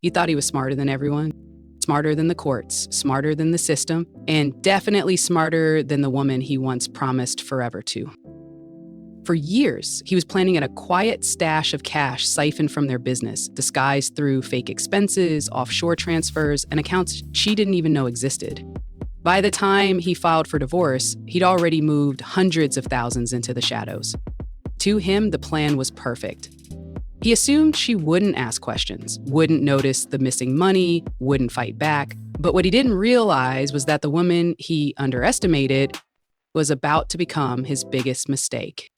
He thought he was smarter than everyone, smarter than the courts, smarter than the system, and definitely smarter than the woman he once promised forever to. For years, he was planning at a quiet stash of cash siphoned from their business, disguised through fake expenses, offshore transfers, and accounts she didn't even know existed. By the time he filed for divorce, he'd already moved hundreds of thousands into the shadows. To him, the plan was perfect. He assumed she wouldn't ask questions, wouldn't notice the missing money, wouldn't fight back. But what he didn't realize was that the woman he underestimated was about to become his biggest mistake.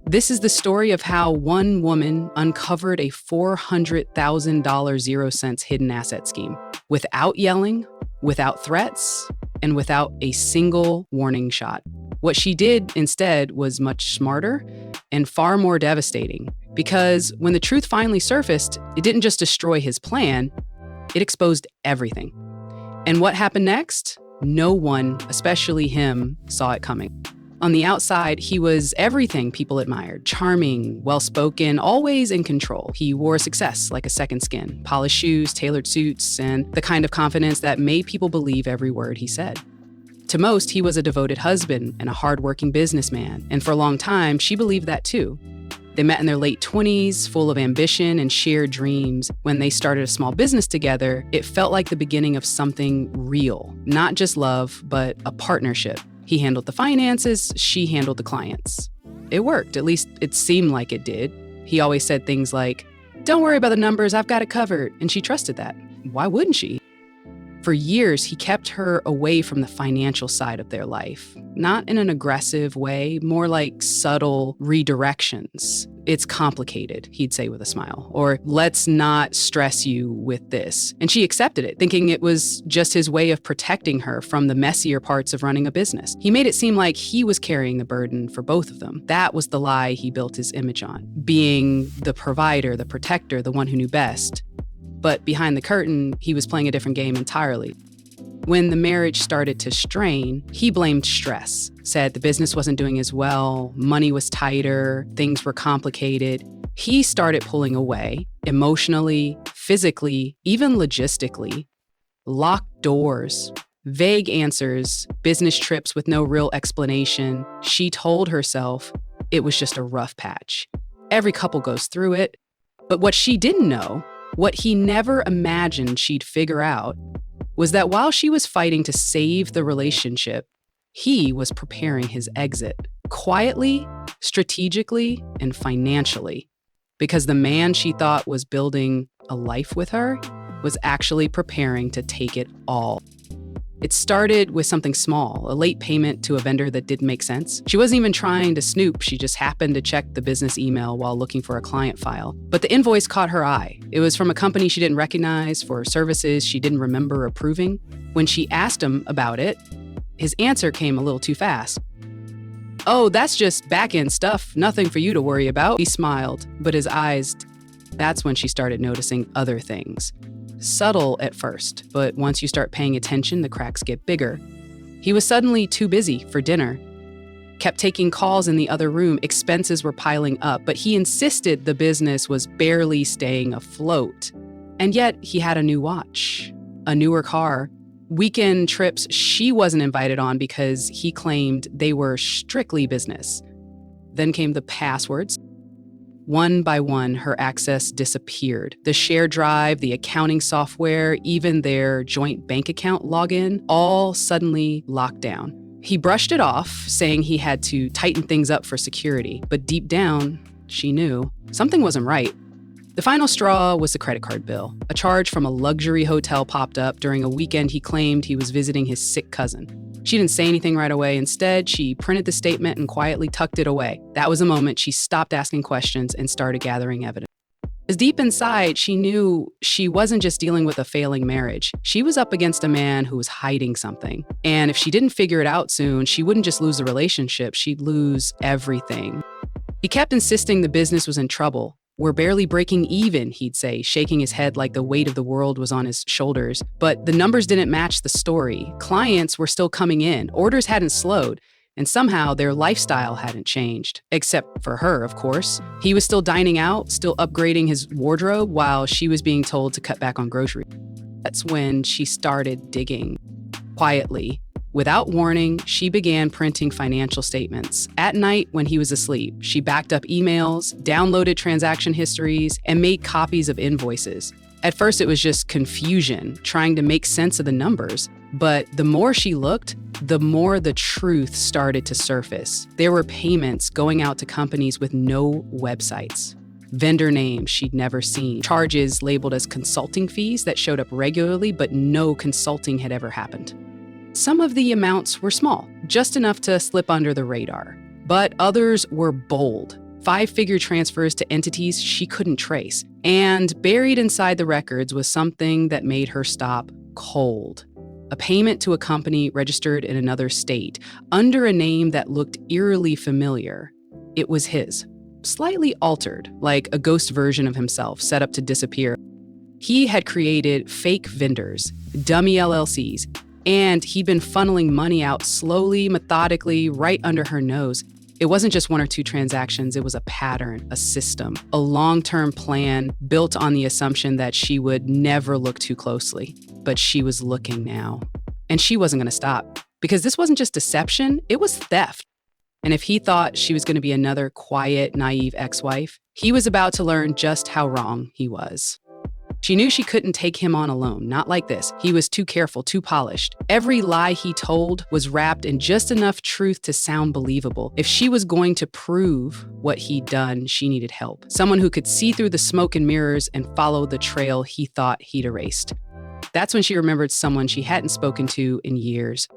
This is the story of how one woman uncovered a $400,000 0 cents hidden asset scheme without yelling, without threats, and without a single warning shot. What she did instead was much smarter and far more devastating, because when the truth finally surfaced, it didn't just destroy his plan, it exposed everything. And what happened next? No one, especially him, saw it coming. On the outside, he was everything people admired: charming, well-spoken, always in control. He wore success like a second skin, polished shoes, tailored suits, and the kind of confidence that made people believe every word he said. To most, he was a devoted husband and a hardworking businessman, and for a long time, she believed that too. They met in their late 20s, full of ambition and shared dreams. When they started a small business together, it felt like the beginning of something real, not just love, but a partnership. He handled the finances, she handled the clients. It worked, at least it seemed like it did. He always said things like, "Don't worry about the numbers, I've got it covered," and she trusted that. Why wouldn't she? For years, he kept her away from the financial side of their life, not in an aggressive way, more like subtle redirections. "It's complicated," he'd say with a smile, or "let's not stress you with this." And she accepted it, thinking it was just his way of protecting her from the messier parts of running a business. He made it seem like he was carrying the burden for both of them. That was the lie he built his image on, being the provider, the protector, the one who knew best. But behind the curtain, he was playing a different game entirely. When the marriage started to strain, he blamed stress, said the business wasn't doing as well, money was tighter, things were complicated. He started pulling away, emotionally, physically, even logistically. Locked doors, vague answers, business trips with no real explanation. She told herself it was just a rough patch. Every couple goes through it. But what she didn't know, what he never imagined she'd figure out, was that while she was fighting to save the relationship, he was preparing his exit, quietly, strategically, and financially, because the man she thought was building a life with her was actually preparing to take it all. It started with something small, a late payment to a vendor that didn't make sense. She wasn't even trying to snoop, she just happened to check the business email while looking for a client file. But the invoice caught her eye. It was from a company she didn't recognize, for services she didn't remember approving. When she asked him about it, his answer came a little too fast. "Oh, that's just back-end stuff, nothing for you to worry about." He smiled, but his eyes, that's when she started noticing other things. Subtle at first, but once you start paying attention, the cracks get bigger. He was suddenly too busy for dinner, kept taking calls in the other room, expenses were piling up, but he insisted the business was barely staying afloat. And yet, he had a new watch, a newer car, weekend trips she wasn't invited on because he claimed they were strictly business. Then came the passwords. One by one, her access disappeared. The shared drive, the accounting software, even their joint bank account login, all suddenly locked down. He brushed it off, saying he had to tighten things up for security. But deep down, she knew something wasn't right. The final straw was the credit card bill. A charge from a luxury hotel popped up during a weekend he claimed he was visiting his sick cousin. She didn't say anything right away. Instead, she printed the statement and quietly tucked it away. That was the moment she stopped asking questions and started gathering evidence. Because deep inside, she knew she wasn't just dealing with a failing marriage. She was up against a man who was hiding something. And if she didn't figure it out soon, she wouldn't just lose the relationship, she'd lose everything. He kept insisting the business was in trouble. "We're barely breaking even," he'd say, shaking his head like the weight of the world was on his shoulders. But the numbers didn't match the story. Clients were still coming in. Orders hadn't slowed. And somehow their lifestyle hadn't changed, except for her, of course. He was still dining out, still upgrading his wardrobe while she was being told to cut back on groceries. That's when she started digging. Quietly, without warning, she began printing financial statements. At night when he was asleep, she backed up emails, downloaded transaction histories, and made copies of invoices. At first, it was just confusion, trying to make sense of the numbers. But the more she looked, the more the truth started to surface. There were payments going out to companies with no websites, vendor names she'd never seen, charges labeled as consulting fees that showed up regularly, but no consulting had ever happened. Some of the amounts were small, just enough to slip under the radar, but others were bold. 5-figure transfers to entities she couldn't trace. And buried inside the records was something that made her stop cold. A payment to a company registered in another state, under a name that looked eerily familiar. It was his, slightly altered, like a ghost version of himself set up to disappear. He had created fake vendors, dummy LLCs, and he'd been funneling money out slowly, methodically, right under her nose. It wasn't just 1 or 2 transactions, it was a pattern, a system, a long-term plan built on the assumption that she would never look too closely. But she was looking now. And she wasn't going to stop, because this wasn't just deception, it was theft. And if he thought she was going to be another quiet, naive ex-wife, he was about to learn just how wrong he was. She knew she couldn't take him on alone, not like this. He was too careful, too polished. Every lie he told was wrapped in just enough truth to sound believable. If she was going to prove what he'd done, she needed help. Someone who could see through the smoke and mirrors and follow the trail he thought he'd erased. That's when she remembered someone she hadn't spoken to in years.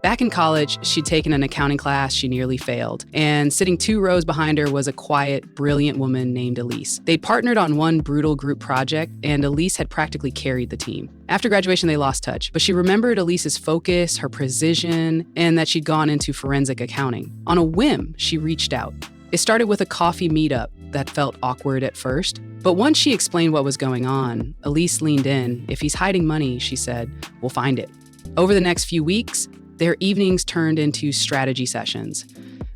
Back in college, she'd taken an accounting class she nearly failed, and sitting 2 rows behind her was a quiet, brilliant woman named Elise. They'd partnered on one brutal group project, and Elise had practically carried the team. After graduation, they lost touch, but she remembered Elise's focus, her precision, and that she'd gone into forensic accounting. On a whim, she reached out. It started with a coffee meetup that felt awkward at first, but once she explained what was going on, Elise leaned in. If he's hiding money, she said, we'll find it. Over the next few weeks, their evenings turned into strategy sessions.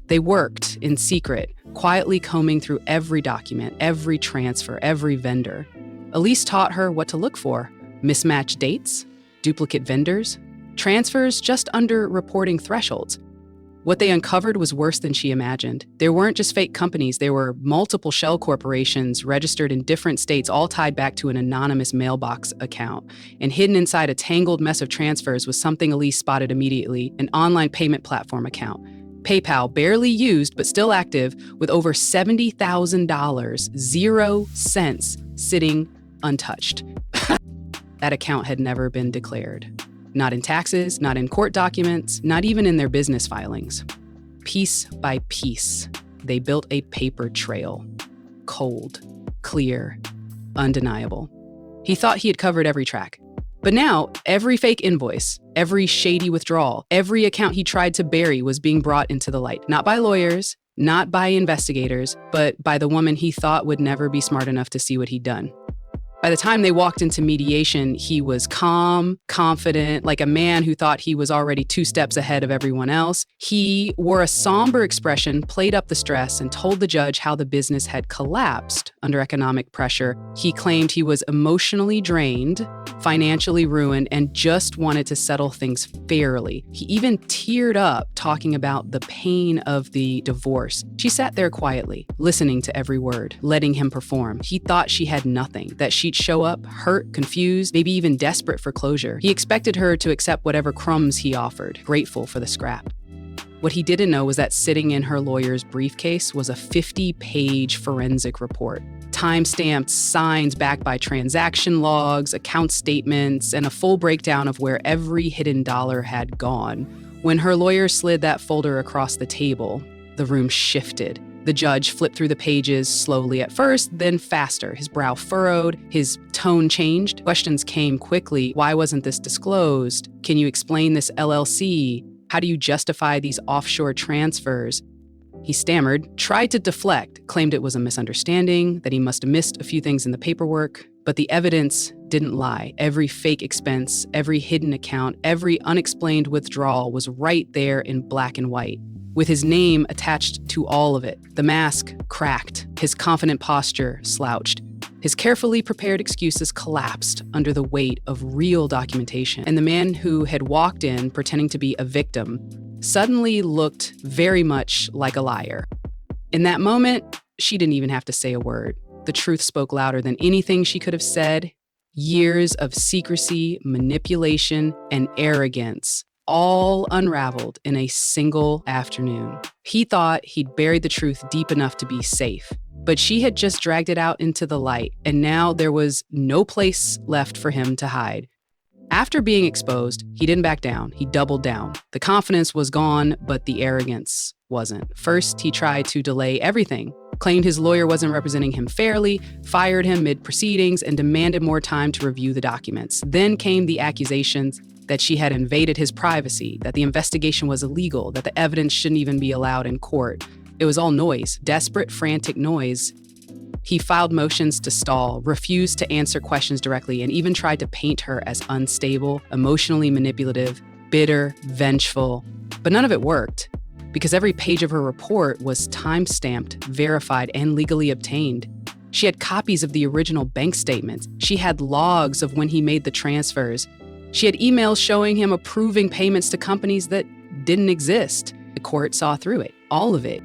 They worked in secret, quietly combing through every document, every transfer, every vendor. Elise taught her what to look for: mismatched dates, duplicate vendors, transfers just under reporting thresholds. What they uncovered was worse than she imagined. There weren't just fake companies, there were multiple shell corporations registered in different states, all tied back to an anonymous mailbox account. And hidden inside a tangled mess of transfers was something Elise spotted immediately: an online payment platform account. PayPal, barely used but still active, with over $70,000, 0 cents, sitting untouched. That account had never been declared. Not in taxes, not in court documents, not even in their business filings. Piece by piece, they built a paper trail. Cold, clear, undeniable. He thought he had covered every track. But now, every fake invoice, every shady withdrawal, every account he tried to bury was being brought into the light. Not by lawyers, not by investigators, but by the woman he thought would never be smart enough to see what he'd done. By the time they walked into mediation, he was calm, confident, like a man who thought he was already 2 steps ahead of everyone else. He wore a somber expression, played up the stress, and told the judge how the business had collapsed under economic pressure. He claimed he was emotionally drained, financially ruined, and just wanted to settle things fairly. He even teared up talking about the pain of the divorce. She sat there quietly, listening to every word, letting him perform. He thought she had nothing, that she'd show up hurt, confused, maybe even desperate for closure. He expected her to accept whatever crumbs he offered, grateful for the scrap. What he didn't know was that sitting in her lawyer's briefcase was a 50-page forensic report. Time-stamped, signed back by transaction logs, account statements, and a full breakdown of where every hidden dollar had gone. When her lawyer slid that folder across the table, the room shifted. The judge flipped through the pages slowly at first, then faster. His brow furrowed, his tone changed. Questions came quickly. Why wasn't this disclosed? Can you explain this LLC? How do you justify these offshore transfers? He stammered, tried to deflect, claimed it was a misunderstanding, that he must have missed a few things in the paperwork. But the evidence didn't lie. Every fake expense, every hidden account, every unexplained withdrawal was right there in black and white. with his name attached to all of it. The mask cracked, his confident posture slouched. His carefully prepared excuses collapsed under the weight of real documentation, and the man who had walked in pretending to be a victim suddenly looked very much like a liar. In that moment, she didn't even have to say a word. The truth spoke louder than anything she could have said. Years of secrecy, manipulation, and arrogance all unraveled in a single afternoon. He thought he'd buried the truth deep enough to be safe, but she had just dragged it out into the light, and now there was no place left for him to hide. After being exposed, he didn't back down. He doubled down. The confidence was gone, but the arrogance wasn't. First, he tried to delay everything, claimed his lawyer wasn't representing him fairly, fired him mid-proceedings, and demanded more time to review the documents. Then came the accusations that she had invaded his privacy, that the investigation was illegal, that the evidence shouldn't even be allowed in court. It was all noise, desperate, frantic noise. He filed motions to stall, refused to answer questions directly, and even tried to paint her as unstable, emotionally manipulative, bitter, vengeful. But none of it worked, because every page of her report was time-stamped, verified, and legally obtained. She had copies of the original bank statements. She had logs of when he made the transfers. She had emails showing him approving payments to companies that didn't exist. The court saw through it, all of it.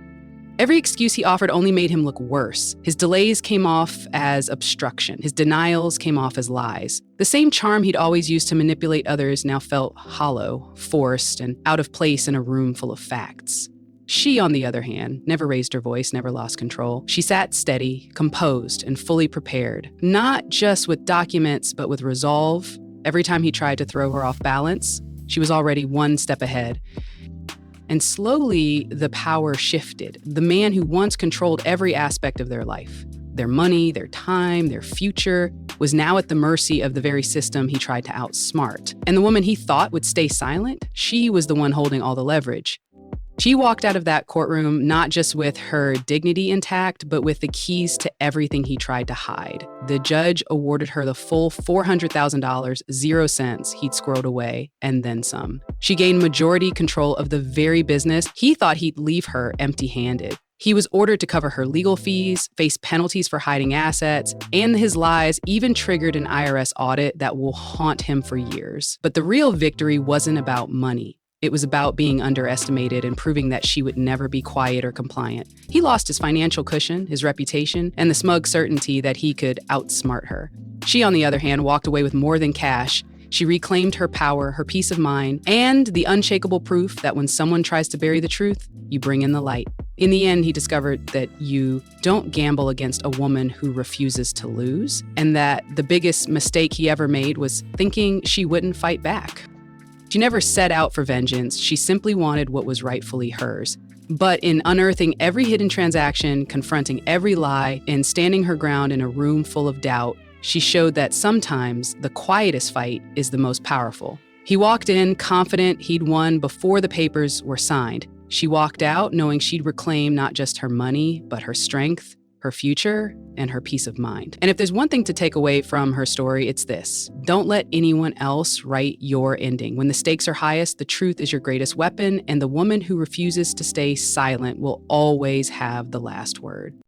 Every excuse he offered only made him look worse. His delays came off as obstruction. His denials came off as lies. The same charm he'd always used to manipulate others now felt hollow, forced, and out of place in a room full of facts. She, on the other hand, never raised her voice, never lost control. She sat steady, composed, and fully prepared, not just with documents, but with resolve. Every time he tried to throw her off balance, she was already one step ahead. And slowly, the power shifted. The man who once controlled every aspect of their life, their money, their time, their future, was now at the mercy of the very system he tried to outsmart. And the woman he thought would stay silent, she was the one holding all the leverage. She walked out of that courtroom not just with her dignity intact, but with the keys to everything he tried to hide. The judge awarded her the full $400,000, 0 cents he'd squirreled away, and then some. She gained majority control of the very business he thought he'd leave her empty-handed. He was ordered to cover her legal fees, face penalties for hiding assets, and his lies even triggered an IRS audit that will haunt him for years. But the real victory wasn't about money. It was about being underestimated and proving that she would never be quiet or compliant. He lost his financial cushion, his reputation, and the smug certainty that he could outsmart her. She, on the other hand, walked away with more than cash. She reclaimed her power, her peace of mind, and the unshakable proof that when someone tries to bury the truth, you bring in the light. In the end, he discovered that you don't gamble against a woman who refuses to lose, and that the biggest mistake he ever made was thinking she wouldn't fight back. She never set out for vengeance. She simply wanted what was rightfully hers. But in unearthing every hidden transaction, confronting every lie, and standing her ground in a room full of doubt, she showed that sometimes the quietest fight is the most powerful. He walked in confident he'd won before the papers were signed. She walked out knowing she'd reclaim not just her money, but her strength, her future, and her peace of mind. And if there's one thing to take away from her story, it's this: don't let anyone else write your ending. When the stakes are highest, the truth is your greatest weapon, and the woman who refuses to stay silent will always have the last word.